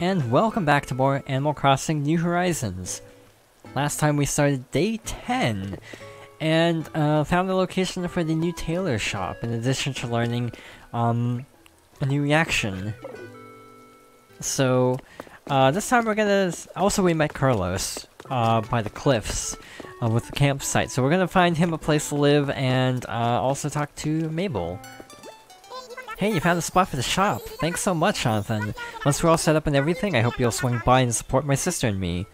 and welcome back to more Animal Crossing New Horizons. Last time we started day 10, and found the location for the new tailor shop, in addition to learning a new reaction. So, this time we're gonna... Also, we met Curlos by the cliffs with the campsite, so we're gonna find him a place to live and also talk to Mabel. Hey, you found a spot for the shop. Thanks so much, Jonathan. Once we're all set up and everything, I hope you'll swing by and support my sister and me.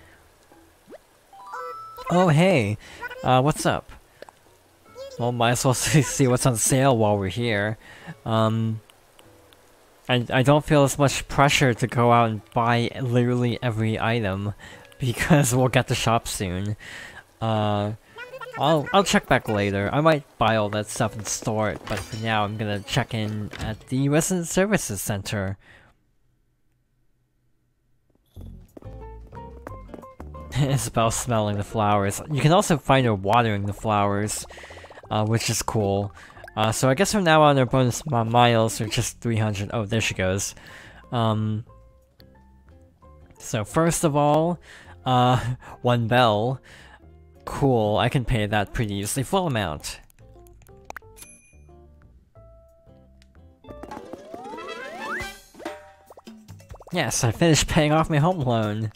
Oh, hey. What's up? Well, might as well see what's on sale while we're here. I don't feel as much pressure to go out and buy literally every item, because we'll get the shop soon. I'll check back later. I might buy all that stuff and store it, but for now I'm gonna check in at the Resident Services Center. Isabel smelling the flowers. You can also find her watering the flowers, which is cool. So I guess from now on our bonus miles are just 300. Oh, there she goes. So first of all, 1 bell. Cool, I can pay that pretty easily. Full amount. Yes, I finished paying off my home loan.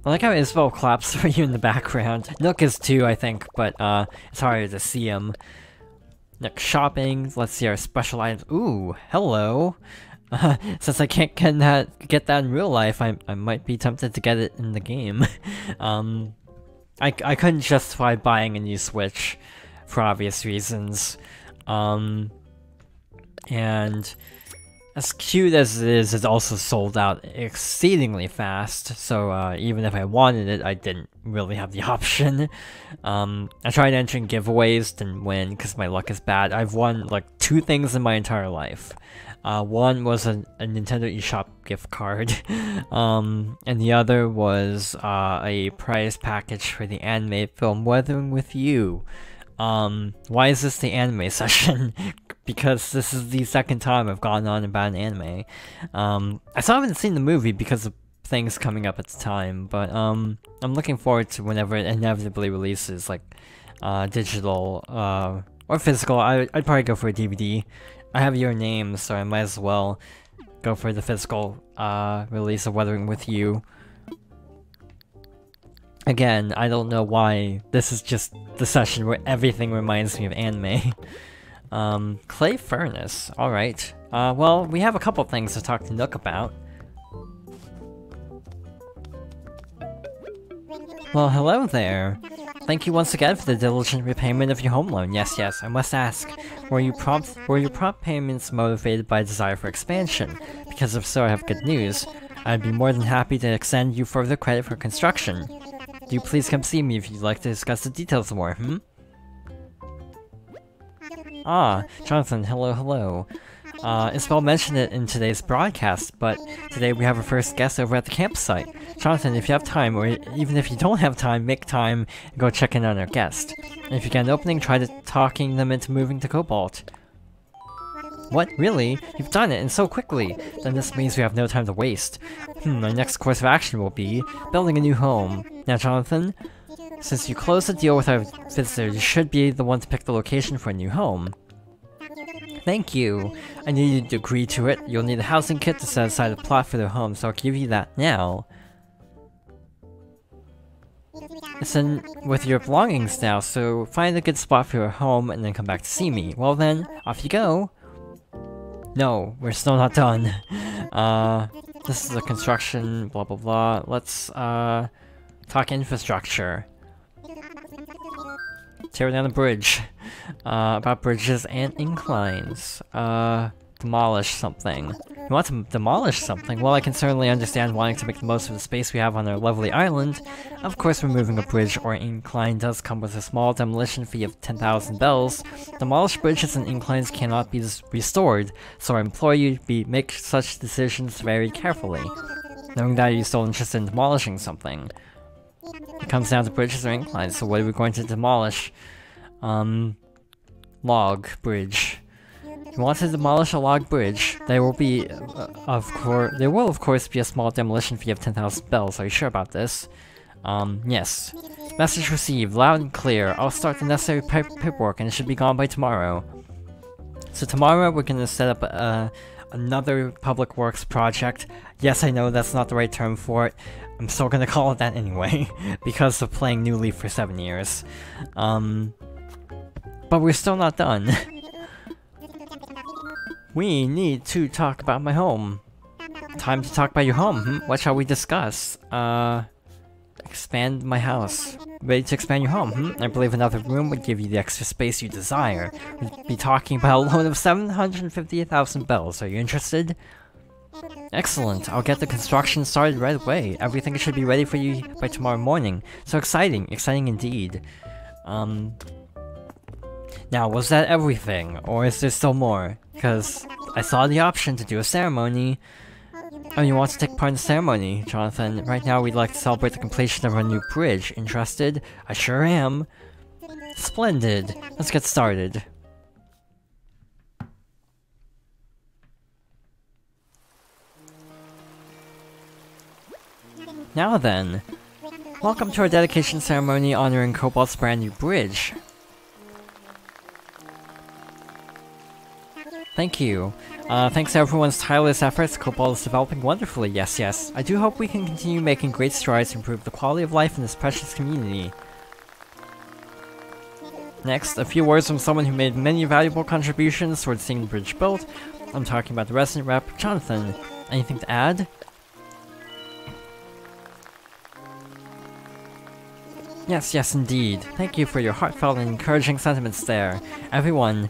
I like how Isabel claps for you in the background. Nook is too, I think, but it's harder to see him. Nook shopping, let's see our special items. Ooh, hello! Since I can't get that in real life, I might be tempted to get it in the game. I couldn't justify buying a new Switch for obvious reasons. And as cute as it is, it's also sold out exceedingly fast, so even if I wanted it, I didn't really have the option. I tried entering giveaways, didn't win because my luck is bad. I've won like 2 things in my entire life. One was a Nintendo eShop gift card, and the other was a prize package for the anime film Weathering with You. Why is this the anime session? Because this is the second time I've gone on about an anime. I still haven't seen the movie because of things coming up at the time, but I'm looking forward to whenever it inevitably releases, like digital or physical. I'd probably go for a DVD. I have your name, so I might as well go for the physical release of Weathering with You. Again, I don't know why this is just the session where everything reminds me of anime. Clay furnace, alright. Well, we have a couple things to talk to Nook about. Well, hello there. Thank you once again for the diligent repayment of your home loan. Yes, I must ask, were your prompt payments motivated by a desire for expansion? Because if so, I have good news. I'd be more than happy to extend you further credit for construction. Do you please come see me if you'd like to discuss the details more, Ah, Jonathan, hello. Isabel mentioned it in today's broadcast, but today we have our first guest over at the campsite. Jonathan, if you have time, or even if you don't have time, make time and go check in on our guest. And if you get an opening, try talking them into moving to Cobalt. What? Really? You've done it, and so quickly! Then this means we have no time to waste. Our next course of action will be building a new home. Now, Jonathan, since you closed the deal with our visitor, you should be the one to pick the location for a new home. Thank you. I need you to agree to it. You'll need a housing kit to set aside a plot for their home, so I'll give you that now. It's in with your belongings now, so find a good spot for your home and then come back to see me. Well then, off you go. No, we're still not done. This is the construction, blah blah blah. Let's talk infrastructure. Tear down the bridge. About bridges and inclines. Demolish something. You want to demolish something? Well, I can certainly understand wanting to make the most of the space we have on our lovely island. Of course, removing a bridge or incline does come with a small demolition fee of 10,000 bells. Demolished bridges and inclines cannot be restored, so I implore you to make such decisions very carefully. Knowing that you're still interested in demolishing something. It comes down to bridges or inclines, so what are we going to demolish? Log bridge. You want to demolish a log bridge? There will of course be a small demolition fee of 10,000 bells. Are you sure about this? Yes. Message received, loud and clear. I'll start the necessary paperwork and it should be gone by tomorrow. So tomorrow we're gonna set up another public works project. Yes, I know that's not the right term for it. I'm still gonna call it that anyway, because of playing New Leaf for 7 years. But we're still not done. We need to talk about my home. Time to talk about your home, What shall we discuss? Expand my house. Ready to expand your home, I believe another room would give you the extra space you desire. We'd be talking about a loan of 750,000 bells. Are you interested? Excellent. I'll get the construction started right away. Everything should be ready for you by tomorrow morning. So exciting. Exciting indeed. Now, was that everything? Or is there still more? Because I saw the option to do a ceremony. Oh, you want to take part in the ceremony, Jonathan? Right now we'd like to celebrate the completion of a new bridge. Interested? I sure am. Splendid. Let's get started. Now then, welcome to our dedication ceremony honoring Cobalt's brand new bridge. Thank you. Thanks to everyone's tireless efforts, Cobalt is developing wonderfully, yes. I do hope we can continue making great strides to improve the quality of life in this precious community. Next, a few words from someone who made many valuable contributions towards seeing the bridge built. I'm talking about the resident rep, Jonathan. Anything to add? Yes, indeed. Thank you for your heartfelt and encouraging sentiments there. Everyone,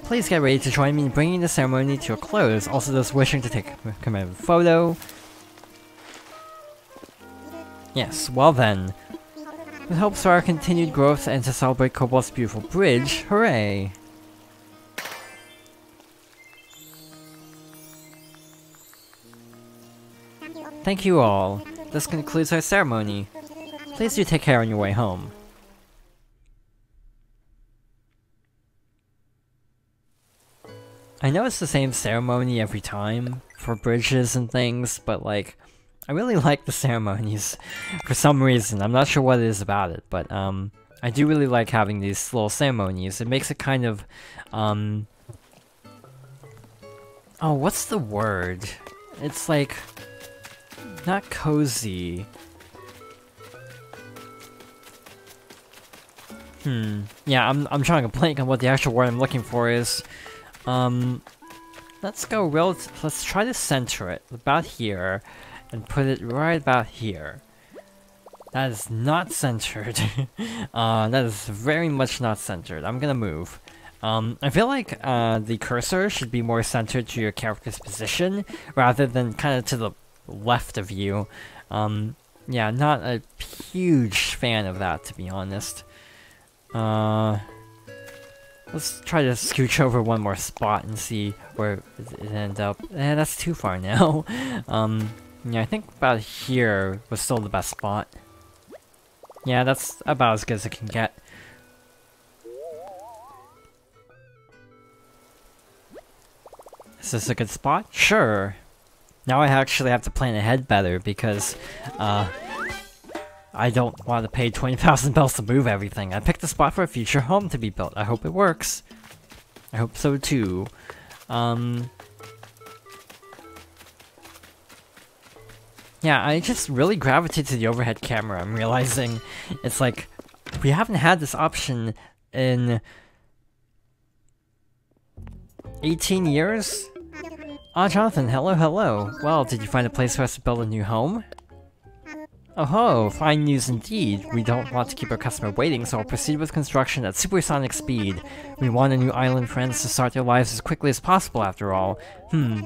please get ready to join me in bringing the ceremony to a close. Also those wishing to take a commemorative photo. Yes, well then. With hopes for our continued growth and to celebrate Cobalt's beautiful bridge, hooray! Thank you all. This concludes our ceremony. Please do take care on your way home. I know it's the same ceremony every time for bridges and things, but like, I really like the ceremonies for some reason. I'm not sure what it is about it, but I do really like having these little ceremonies. It makes it kind of, oh, what's the word? It's like, not cozy. Yeah, I'm trying to blank on what the actual word I'm looking for is. Let's try to center it about here, and put it right about here. That is not centered. That is very much not centered. I'm gonna move. I feel like, the cursor should be more centered to your character's position, rather than kind of to the left of you. Yeah, not a huge fan of that, to be honest. Let's try to scooch over one more spot and see where it ends up. That's too far now. Yeah, I think about here was still the best spot. Yeah, that's about as good as it can get. Is this a good spot? Sure. Now I actually have to plan ahead better because, I don't want to pay 20,000 bells to move everything. I picked a spot for a future home to be built. I hope it works. I hope so too. Yeah, I just really gravitate to the overhead camera. I'm realizing it's like, we haven't had this option in 18 years? Ah, Jonathan, hello. Well, did you find a place for us to build a new home? Oh ho, fine news indeed. We don't want to keep our customer waiting, so I'll proceed with construction at supersonic speed. We want our new island friends to start their lives as quickly as possible after all.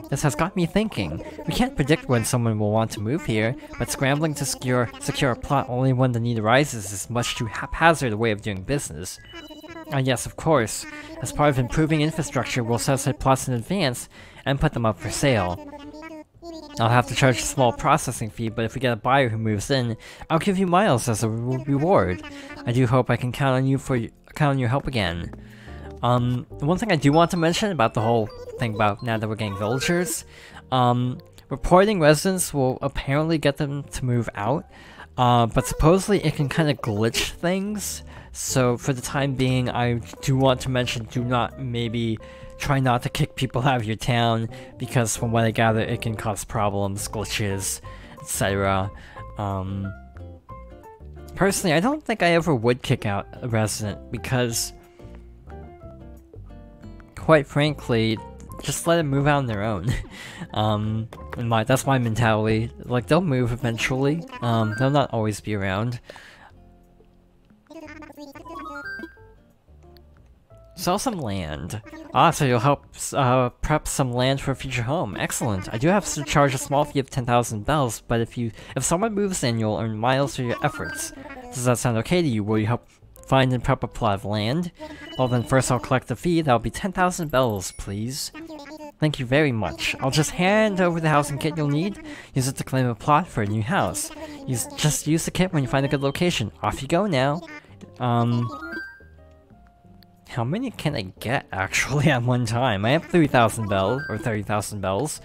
This has got me thinking. We can't predict when someone will want to move here, but scrambling to secure a plot only when the need arises is much too haphazard a way of doing business. Yes, of course. As part of improving infrastructure, we'll set aside plots in advance and put them up for sale. I'll have to charge a small processing fee, but if we get a buyer who moves in, I'll give you miles as a reward. I do hope I can count on your help again. One thing I do want to mention about the whole thing about now that we're getting villagers, reporting residents will apparently get them to move out, but supposedly it can kind of glitch things. So for the time being, I do want to mention, try not to kick people out of your town, because from what I gather, it can cause problems, glitches, etc. Personally, I don't think I ever would kick out a resident, because quite frankly, just let them move out on their own. That's my mentality. Like, they'll move eventually. They'll not always be around. Sell some land. So you'll help prep some land for a future home. Excellent. I do have to charge a small fee of 10,000 bells, but if someone moves in, you'll earn miles for your efforts. Does that sound okay to you? Will you help find and prep a plot of land? Well then, first I'll collect the fee. That'll be 10,000 bells, please. Thank you very much. I'll just hand over the housing kit you'll need. Use it to claim a plot for a new house. Just use the kit when you find a good location. Off you go now. How many can I get, actually, at one time? I have 3,000 bells, or 30,000 bells.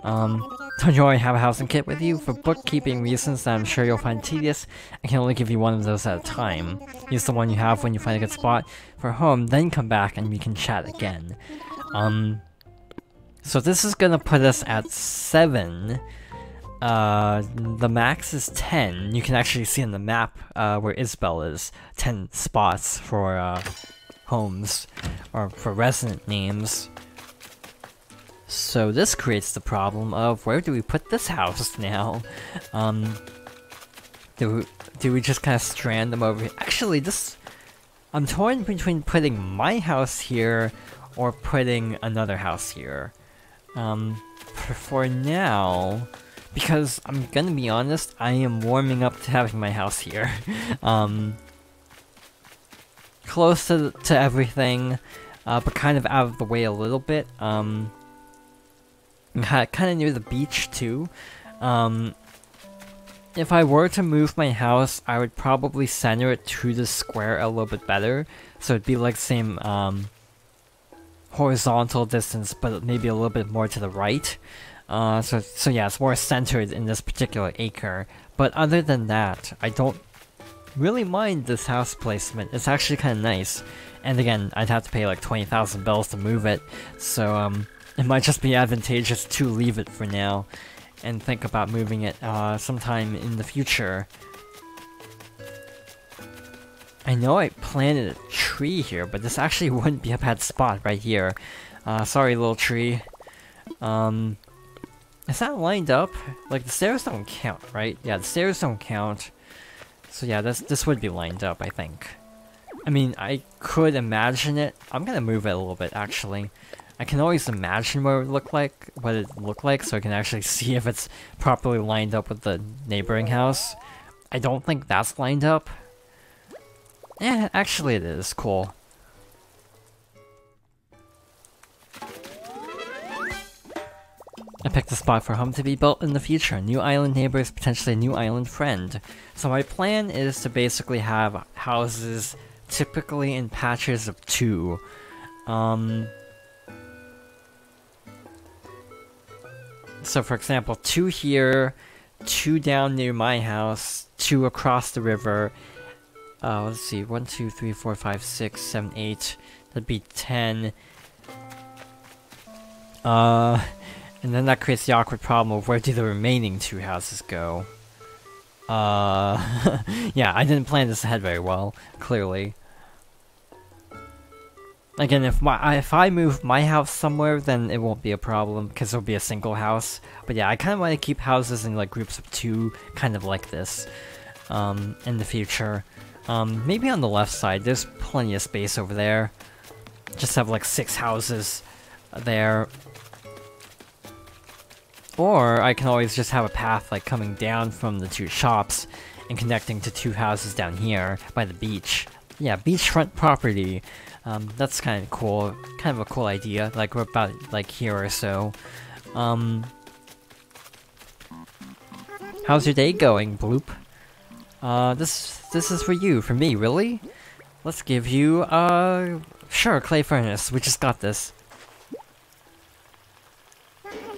Don't you already have a housing kit with you? For bookkeeping reasons that I'm sure you'll find tedious, I can only give you one of those at a time. Use the one you have when you find a good spot for a home, then come back and we can chat again. So this is gonna put us at 7. The max is 10. You can actually see in the map, where Isabel is. 10 spots for, homes, or for resident names. So this creates the problem of, where do we put this house now? Do we just kind of strand them over here? Actually, I'm torn between putting my house here, or putting another house here. For now, because I'm gonna be honest, I am warming up to having my house here. Close to everything, but kind of out of the way a little bit. Kind of near the beach too. If I were to move my house, I would probably center it to the square a little bit better, so it'd be like the same horizontal distance, but maybe a little bit more to the right. So yeah, it's more centered in this particular acre. But other than that, I don't really mind this house placement. It's actually kind of nice. And again, I'd have to pay like 20,000 bells to move it, so it might just be advantageous to leave it for now and think about moving it sometime in the future. I know I planted a tree here, but this actually wouldn't be a bad spot right here. Sorry, little tree. Is that lined up? Like, the stairs don't count, right? Yeah, the stairs don't count. So yeah, this would be lined up, I think. I mean, I could imagine it. I'm gonna move it a little bit, actually. I can always imagine what it would look like, so I can actually see if it's properly lined up with the neighboring house. I don't think that's lined up. Yeah, actually it is. Cool. I picked a spot for a home to be built in the future. New island neighbors, potentially a new island friend. So my plan is to basically have houses typically in patches of 2. So for example, 2 here, 2 down near my house, 2 across the river. Let's see, 1, 2, 3, 4, 5, 6, 7, 8. That'd be 10. And then that creates the awkward problem of, where do the remaining 2 houses go? Yeah, I didn't plan this ahead very well, clearly. Again, if I move my house somewhere, then it won't be a problem, because it'll be a single house. But yeah, I kind of want to keep houses in like groups of 2, kind of like this, in the future. Maybe on the left side, there's plenty of space over there. Just have like 6 houses there. Or I can always just have a path like coming down from the 2 shops and connecting to 2 houses down here by the beach. Yeah, beachfront property. That's kind of cool. Kind of a cool idea. Like, we're about like here or so. How's your day going, Bloop? This is for you. For me, really? Let's give you Sure, clay furnace. We just got this.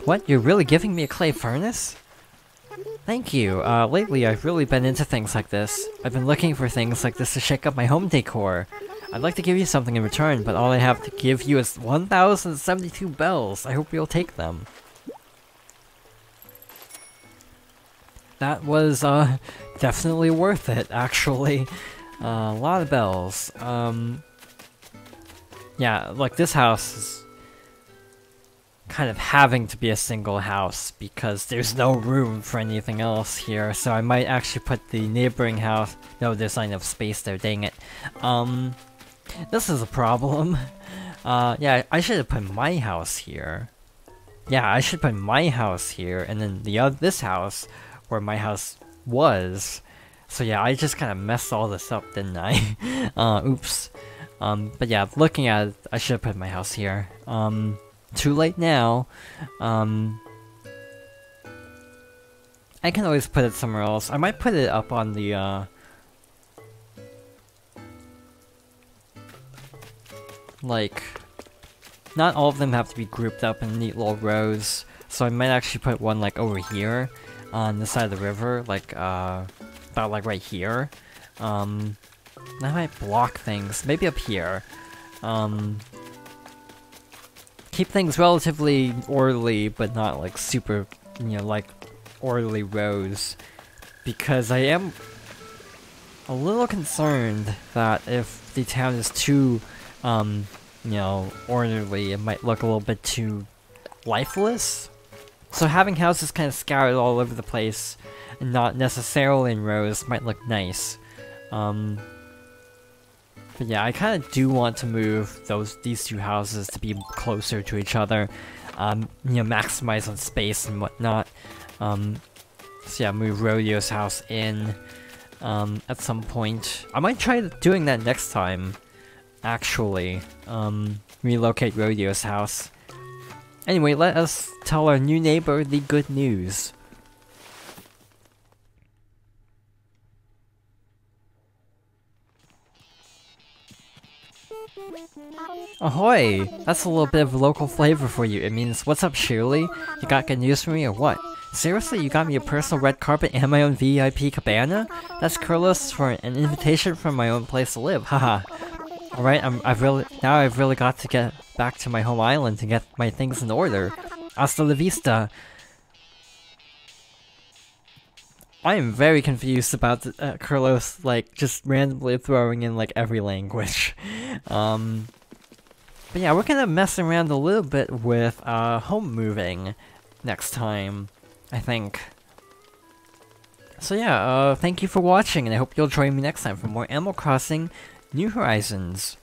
What? You're really giving me a clay furnace? Thank you. Lately I've really been into things like this. I've been looking for things like this to shake up my home decor. I'd like to give you something in return, but all I have to give you is 1,072 bells. I hope you'll take them. That was, definitely worth it, actually. A lot of bells. Yeah, like this house is kind of having to be a single house because there's no room for anything else here, so I might actually put the neighboring house— no, there's not enough space there, dang it. This is a problem. Yeah, I should have put my house here. Yeah, I should put my house here, and then this house, where my house was. So yeah, I just kind of messed all this up, didn't I? Oops. But yeah, looking at it, I should have put my house here. Too late now. I can always put it somewhere else. I might put it up on the, like, not all of them have to be grouped up in neat little rows, so I might actually put one, like, over here, on the side of the river, like, about, like, right here. That might block things. Maybe up here. Keep things relatively orderly, but not, like, super, you know, like, orderly rows. Because I am a little concerned that if the town is too, you know, orderly, it might look a little bit too lifeless. So having houses kind of scattered all over the place, and not necessarily in rows, might look nice. But yeah, I kind of do want to move these two houses to be closer to each other, you know, maximize on space and whatnot. So yeah, move Rodeo's house in, at some point. I might try doing that next time, actually. Relocate Rodeo's house. Anyway, let us tell our new neighbor the good news. Ahoy! That's a little bit of local flavor for you. It means, what's up, Shirley? You got good news for me or what? Seriously, you got me a personal red carpet and my own VIP cabana? That's Curlos for an invitation from my own place to live, haha. Alright, I've really got to get back to my home island to get my things in order. Hasta la vista! I am very confused about Curlos, like, just randomly throwing in, like, every language. But yeah, we're gonna mess around a little bit with, home moving next time, I think. So yeah, thank you for watching, and I hope you'll join me next time for more Animal Crossing New Horizons.